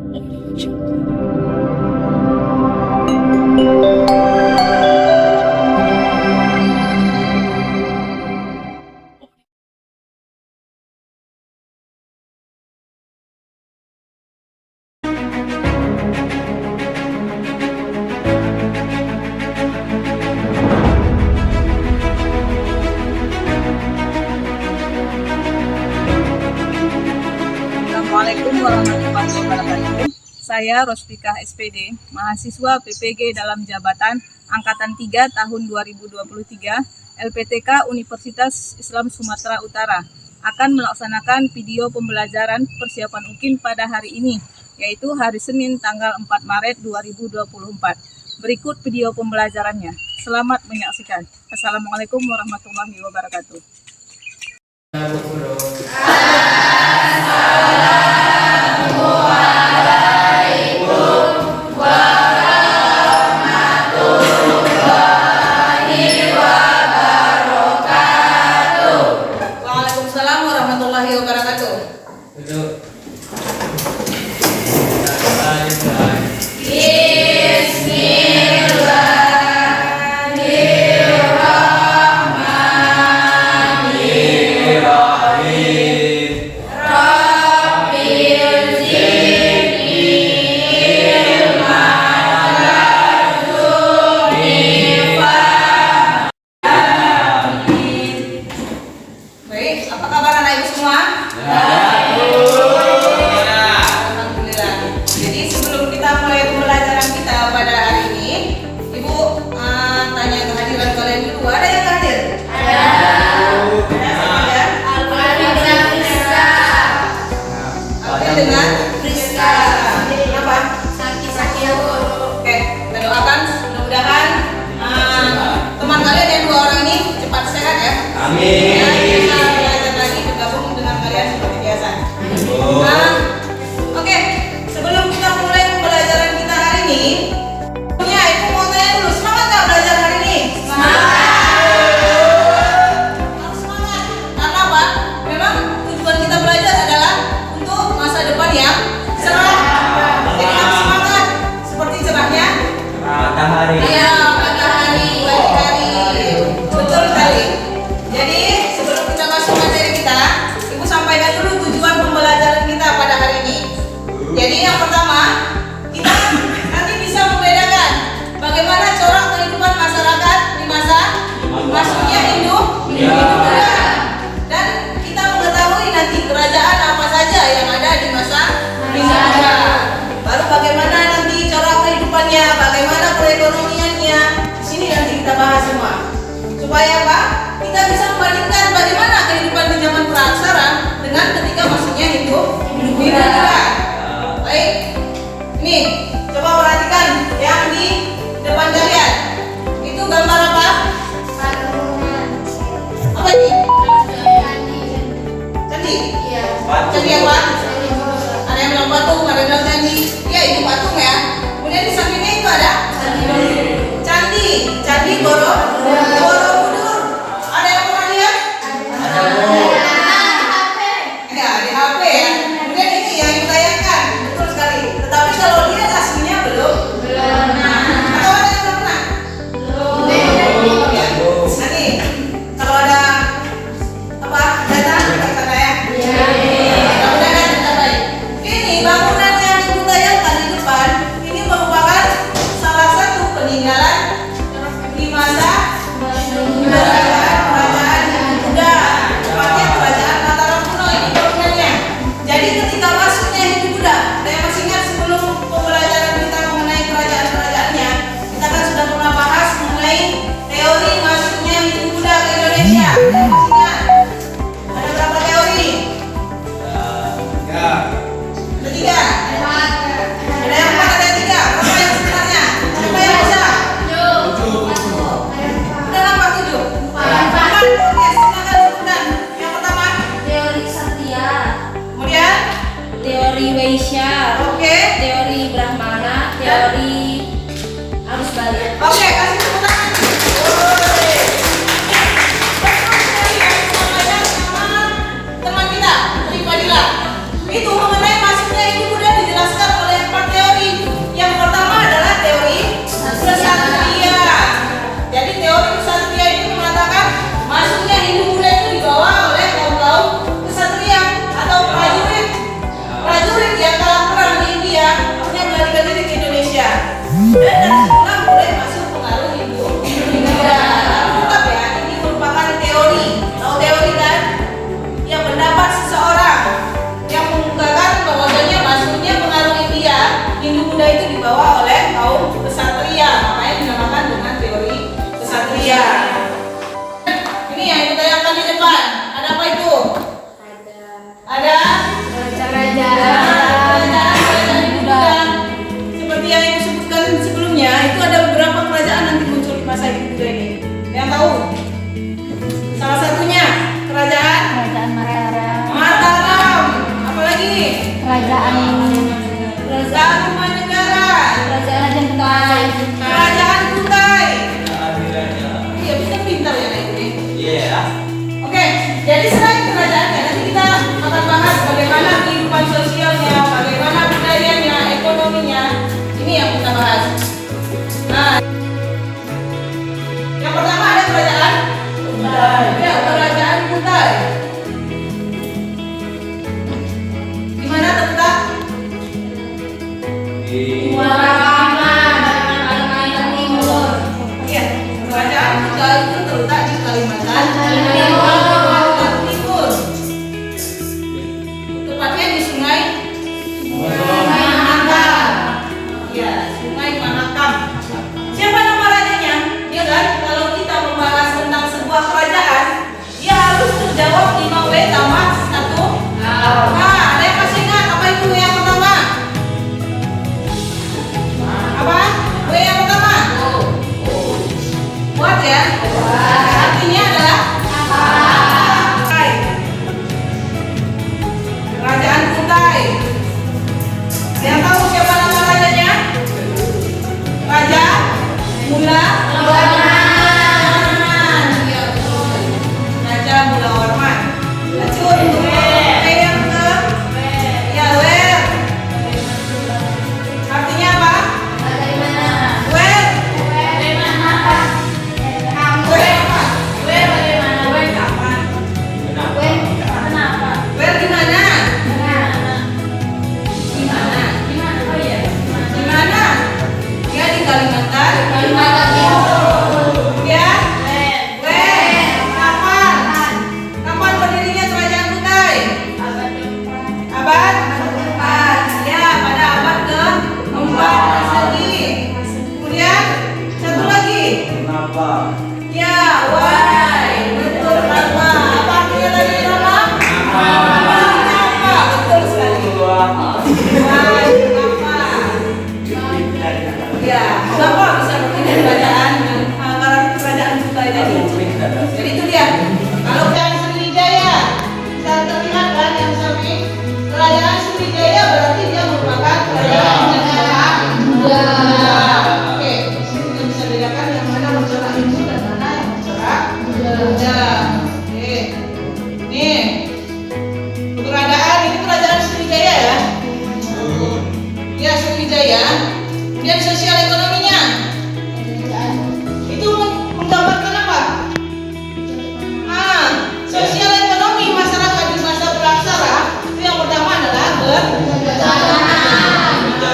Assalamualaikum warahmatullahi wabarakatuh. Saya Rospika SPD, mahasiswa PPG dalam jabatan Angkatan 3 tahun 2023 LPTK Universitas Islam Sumatera Utara akan melaksanakan video pembelajaran persiapan UKIN pada hari ini, yaitu hari Senin tanggal 4 Maret 2024. Berikut video pembelajarannya. Selamat menyaksikan. Assalamualaikum warahmatullahi wabarakatuh. Jadi yang pertama, kita nanti bisa membedakan bagaimana corak kehidupan masyarakat di masa masuknya Hindu Buddha. Dan kita mengetahui nanti kerajaan apa saja yang ada di masa Hindu Buddha. Baru bagaimana nanti corak kehidupannya, bagaimana perekonomiannya. Di sini nanti kita bahas semua. Supaya apa? Kita bisa membandingkan bagaimana kehidupan di zaman praksara dengan ketika masuknya Hindu Buddha. Baik, ini coba perhatikan yang di depan kalian. Itu gambar apa? Apa ini? Candi. Iya. Candi apa? Ada yang bilang patung, ada yang bilang candi. Ya, itu patung ya. Kemudian di sampingnya itu ada candi. Candi Borobudur. Ada yang pernah lihat? Ada. Ya, di HP ya. Kemudian ini yang ditayangkan. Tetapi kalau lihat aslinya belum. Atau ada yang belum pernah? Belum. Ya. Nanti kalau ada apa data kita ya. Mudah-mudahan kita baik. Ini bangunan yang ibu tayangkan di depan ini merupakan salah satu peninggalan di masa kerajaan Buddha. Tepatnya kerajaan Mataram kuno ini bangunannya. Jadi ketika masuknya Hindu Buddha, saya masih ingat sebelum pembelajaran kita mengenai kerajaan-kerajaannya, kita kan sudah pernah bahas mengenai teori masuknya Hindu Buddha ke Indonesia. Saya masih ingat. Ada berapa teori? Ada 3. Ada yang 4, ada yang 3. Berapa yang sebenarnya? Siapa yang bisa? 7. Udah nampak 7? 4. Oke, silakan sebutkan. Yang pertama? Teori Satya. Kemudian? Teori Vaishya. Oke. Teori Brahmana. Teori arus balik. Oke, kasih tepuk tangan. Betul sekali ya, disampaikan sama teman kita, Tri Fadila. Itu mengenai masuknya Hindu Buddha dijelaskan oleh dari situlah mulai masuk pengaruh Hindu. Tetap ya, ini merupakan teori. Tahu teori kan? Yang pendapat seseorang yang mengungkapkan bahwasanya masuknya pengaruh India, Hindu Buddha itu dibawa oleh kaum kesatria, makanya dinamakan dengan teori kesatria. Ini yang ditanyakan di depan. Ada apa itu? Ada kerajaan Buddha. Seperti yang ibu sebutkan sebelumnya, itu ada beberapa kerajaan nanti muncul di masa Hindu Buddha ini. Yang tahu? Salah satunya kerajaan Mataram. Apalagi? Kerajaan Kutai. Iya, pintar ya Nak ini. Iya. Oke, jadi selain kerajaannya, nanti kita akan bahas bagaimana kehidupan sosialnya, bagaimana budayanya, ekonominya. Ini yang kita bahas. Nah, yang pertama ada kerajaan Kutai. Ya, kerajaan Kutai. Di mana terletak? Iya, kerajaan Kutai itu terletak di Kalimantan Timur. Tepatnya di Sungai Mahakam. Ya, Sungai Mahakam. Siapa nama rajanya? Ya kan, kalau kita membahas tentang sebuah kerajaan, dia harus terjawab 5W tambah 1. Nah, ada yang masih ingat apa itu yang pertama? Apa? W yang pertama? What ya? Artinya adalah Kutai. Kerajaan Kutai. Yang tahu siapa nama rajanya? Raja Mula Warman. Iya, betul. Raja Mula Warman. Lanjut. Yang ke? Ya, Wer. Artinya apa? Wer. Wer di mana? Di mana? Ya di Kalimantan. Ya. Wer. Kapan? Kapan berdirinya kerajaan Kutai? Abad keempat. Ya, pada abad keempat Masehi. Kemudian satu lagi. Kenapa? Ya, why? Betul, kenapa? Apa artinya tadi, Rama? Kenapa? Betul sekali. Why? Kenapa? Ya, kenapa bisa begini kerajaan Kutai tadi? Jadi itu dia. Kalau kerajaan Sriwijaya, bisa terlihat kan yang samping? Kerajaan Sriwijaya berarti dia merupakan kerajaan yang corak Buddha. Oke, di sini kita bisa bedakan yang mana mencorak Hindu dan mana yang mencorak Buddha. Oke, nih keberadaan ini kerajaan Sriwijaya ya. Ya, Sriwijaya. Dan sosial ekonominya itu menggambarkan apa? Sosial ekonomi masyarakat di masa praksara itu yang pertama adalah kemudian itu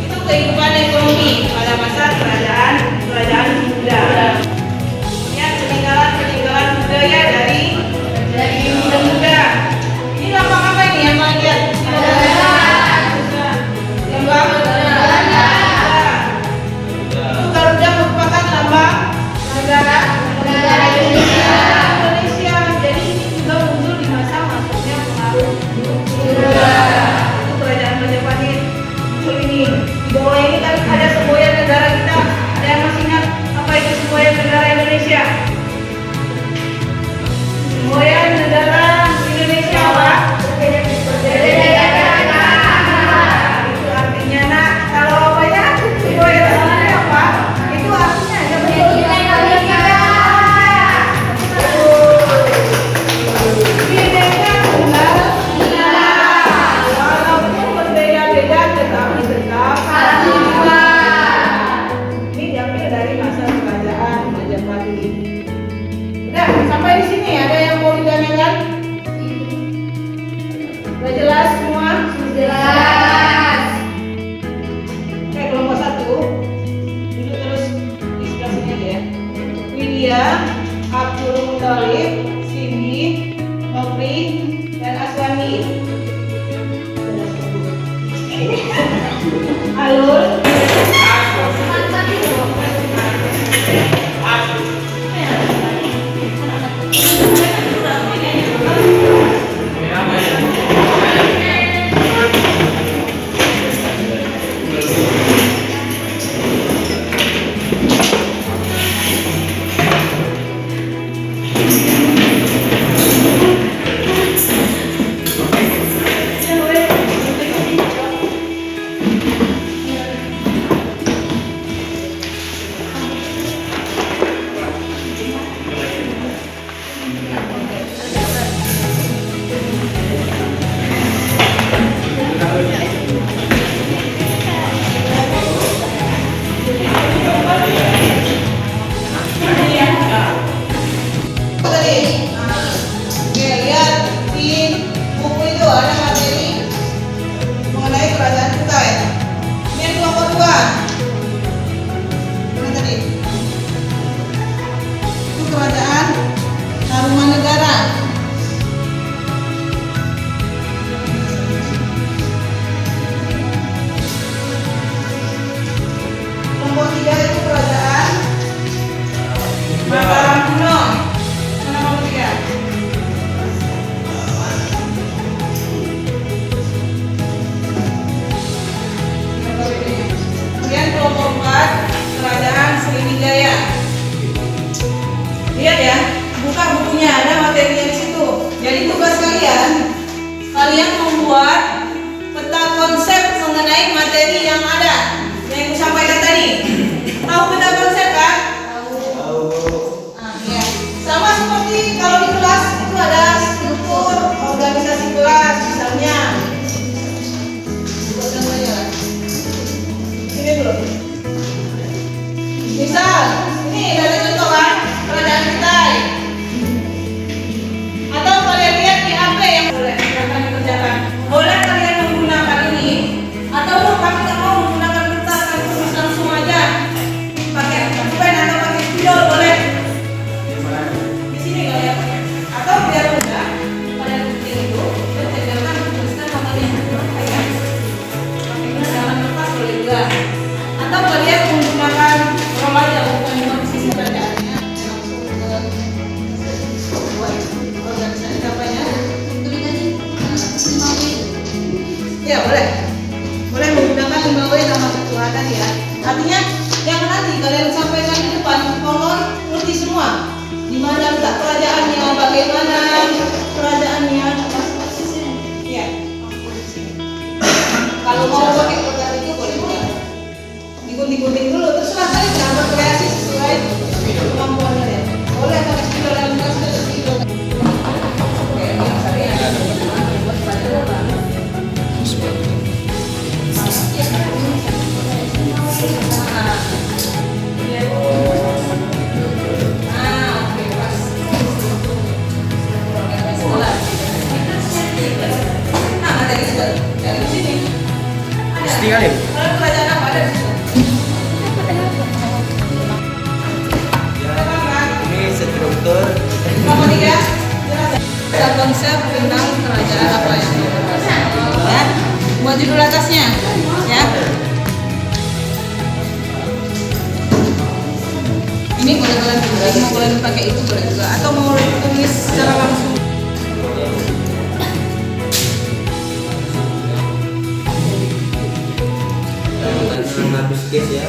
itu kehidupan ekonomi pada masa kerajaan Buddha. Kemudian peninggalan budaya dari Hindu dan Buddha. Ini apa ini yang kalian lihat? Yang Artinya jangan nanti kalian sampaikan di depan, mohon ngerti semua. Di mana letak kerajaannya, bagaimana kerajaannya. Ya. Kalau mau pakai produk itu boleh juga. Digunting-gunting dulu, terserah kalian berkreasi sesuai kemampuan kalian. Boleh pakai spidol dalam kelas atau spidol. Oke, yang saya Pasti kali. kerajaan apa ada di situ? Ini struktur. Nomor 3, jelas konsep tentang kerajaan apa yang ya. Buat judul atasnya, ya. Ini boleh kalian tulis, mau kalian pakai itu boleh juga, atau mau tulis secara langsung. Habis case ya.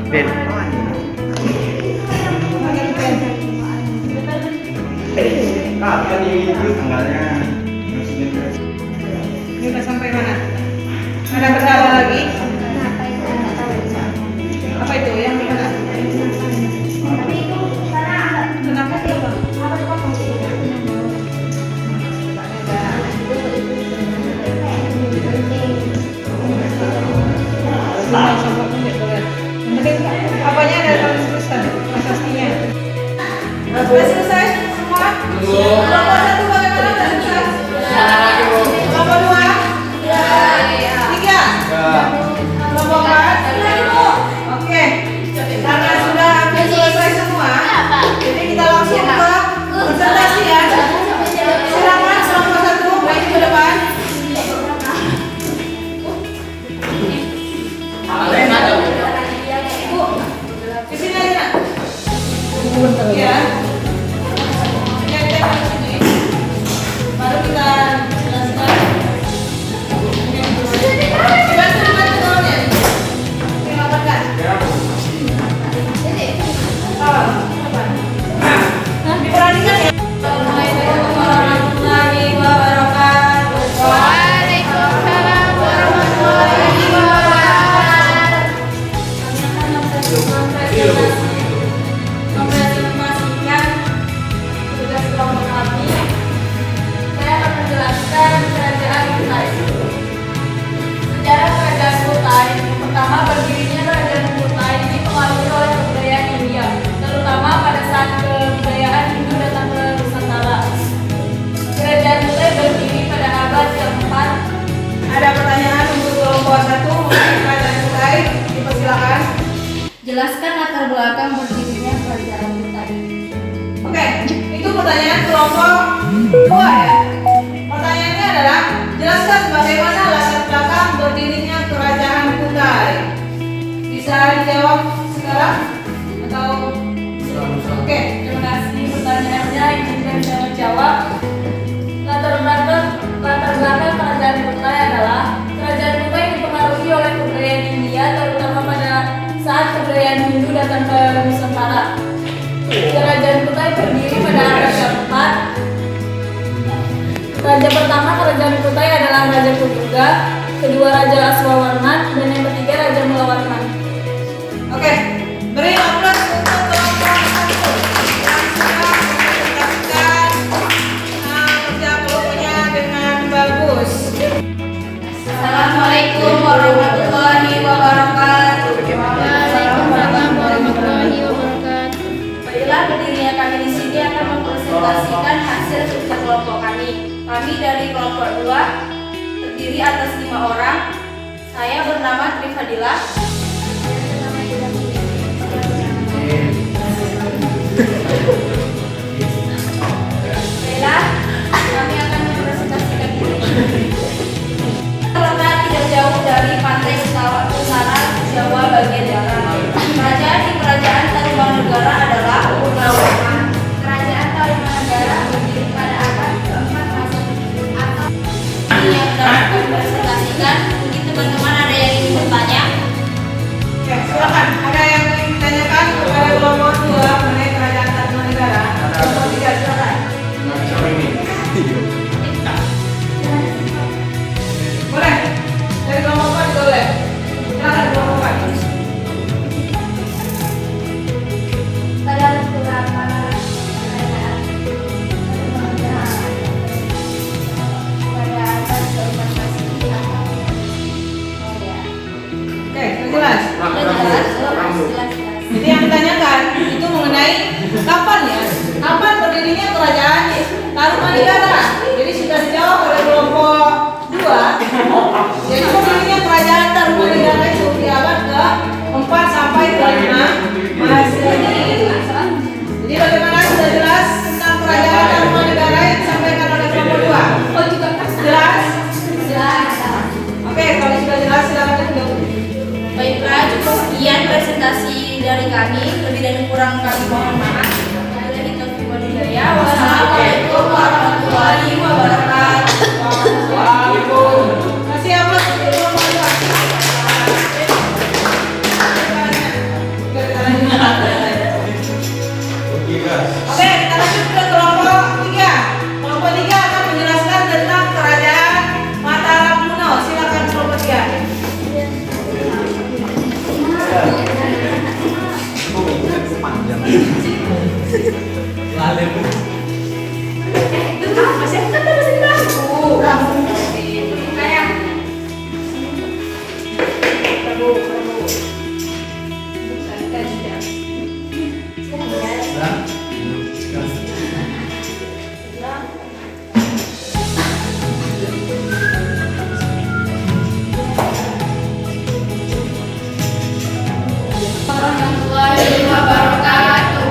Ben. Kan di YouTube tanggalnya. Ini udah sampai mana? Ada berapa lagi? Apa itu yang di mana? Kenapa sih, Bang? Apanya ada dalam tulisan? Prasastinya. Sudah selesai semua? Kelompok 1 bagaimana? Sudah selesai? Kelompok 2? 3? Kelompok 4? Oke. Karena sudah hampir selesai semua, jadi kita langsung ke presentasi ya. Silakan kelompok 1 maju ke depan. Di sini aja. Ya. Ya, kita di sini. Baru kita jelaskan. Bantu kawannya. Oke, laporkan. Diperhatikan ya. Assalamualaikum warahmatullahi wabarakatuh. Waalaikumsalam warahmatullahi wabarakatuh. Mempresentasikan tugas kelompok kami. Saya akan menjelaskan kerajaan Kutai. Sejarah kerajaan Kutai, pertama berdirinya kerajaan Kutai dipengaruhi oleh kebudayaan India, terutama pada saat kebudayaan Hindu datang ke Nusantara. Kerajaan Kutai berdiri pada abad keempat. Ada pertanyaan untuk kelompok 1 mengenai kerajaan Kutai? Dipersilakan. Jelaskan latar belakang berdirinya kerajaan Kutai. Oke, itu pertanyaan kelompok 2 ya. Pertanyaannya adalah jelaskan bagaimana latar belakang berdirinya kerajaan Kutai. Bisa dijawab sekarang atau? Oke, Terima kasih pertanyaannya. Izinkan saya menjawab. Latar belakang kerajaan Kutai adalah kerajaan Kutai dipengaruhi oleh kebudayaan India, terutama pada saat kebudayaan Hindu datang ke Nusantara. Kerajaan Kutai berdiri pada abad keempat. Raja pertama kerajaan Kutai adalah Raja Purga, kedua Raja Aswawarman, dan yang ketiga Raja Mulawarman. oke. Beri aplaus untuk kelompok 1 yang sudah mempresentasikan kerja kelompoknya dengan bagus. Assalamualaikum warahmatullahi wabarakatuh. Waalaikumsalam warahmatullahi wabarakatuh. Baiklah, berdirinya kami di sini akan mempresentasikan hasil kerja kelompok kami. Kami dari kelompok 2 terdiri atas 5 orang. Saya bernama Trifadilah. Baiklah, kami akan mempresentasikan diri. Terletak tidak jauh dari pantai Utara Jawa bagian barat. Raja di kerajaan Tarumanegara adalah Purnawarman. Kerajaan Tarumanegara berdiri Jadi yang ditanyakan itu mengenai kapan ya? Kapan berdirinya kerajaan Tarumanegara? Jadi sudah dijawab oleh kelompok 2. Jadi berdirinya kerajaan Tarumanegara itu di abad ke-4 sampai ke-5 Masehi. Jadi bagaimana, sudah jelas tentang kerajaan Tarumanegara yang disampaikan oleh kelompok 2? Oh juga kan? Jelas? Jelas. Oke, kalau sudah jelas silakan duduk. Baiklah, cukup sekian presentasi dari kami. Lebih dan kurang kami mohon maaf. Wassalamualaikum warahmatullahi wabarakatuh. Masih apa? Oke, kita lanjut ke kelompok 3. Kelompok 3 akan menjelaskan tentang kerajaan Mataram kuno. Silakan kelompok 3. Warahmatullahi wabarakatuh.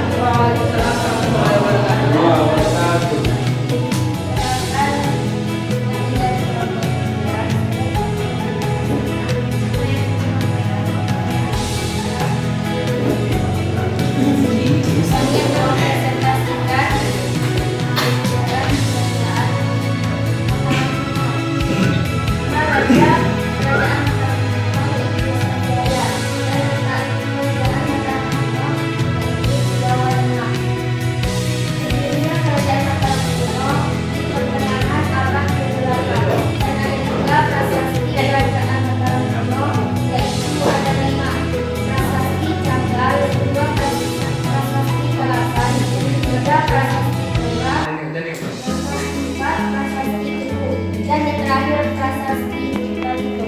Dan yang terakhir prasasti Barito.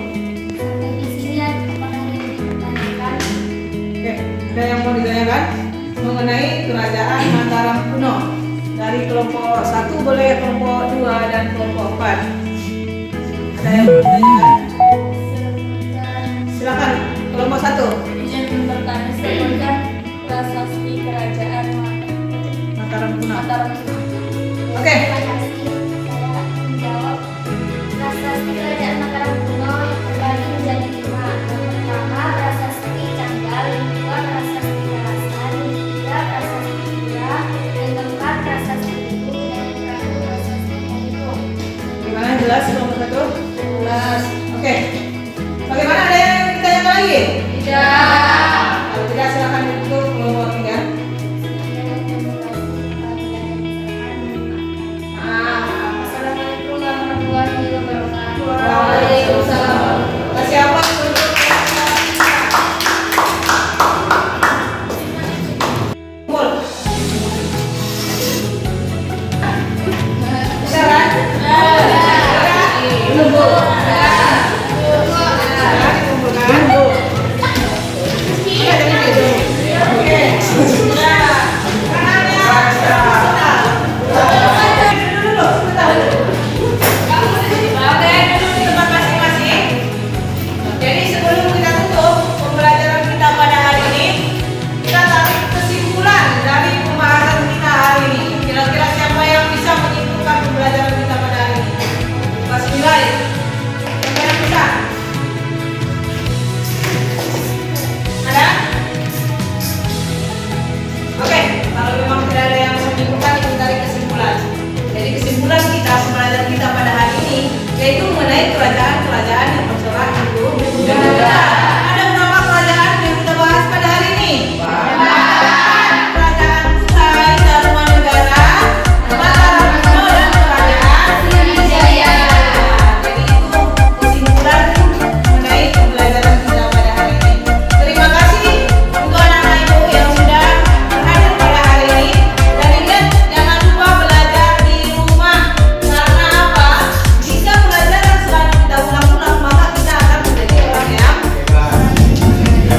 Sampai di sini apakah yang ditanyakan? Oke, ada yang mau ditanyakan mengenai kerajaan Mataram kuno? Dari kelompok 1 boleh, kelompok 2 dan kelompok 4. Ada yang mau ditanyakan? Silakan kelompok 1. Izin bertanya seputar prasasti kerajaan Mataram kuno. Mataram. Oke. Terima kasih. Saya akan menjawab prasasti kerajaan Mataram kuno yang terbagi menjadi 5. Yang pertama prasasti Canggal, yang kedua prasasti Kalasan, yang ketiga prasasti Pura, yang keempat prasasti Ibu, dan yang terakhir prasasti Barito. Gimana, jelas kelompok 1? Jelas. Oke. Bagaimana, ada yang ditanyakan lagi? Tidak. Kalau tidak silakan duduk kelompok 3. Assalamualaikum warahmatullahi wabarakatuh.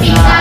kita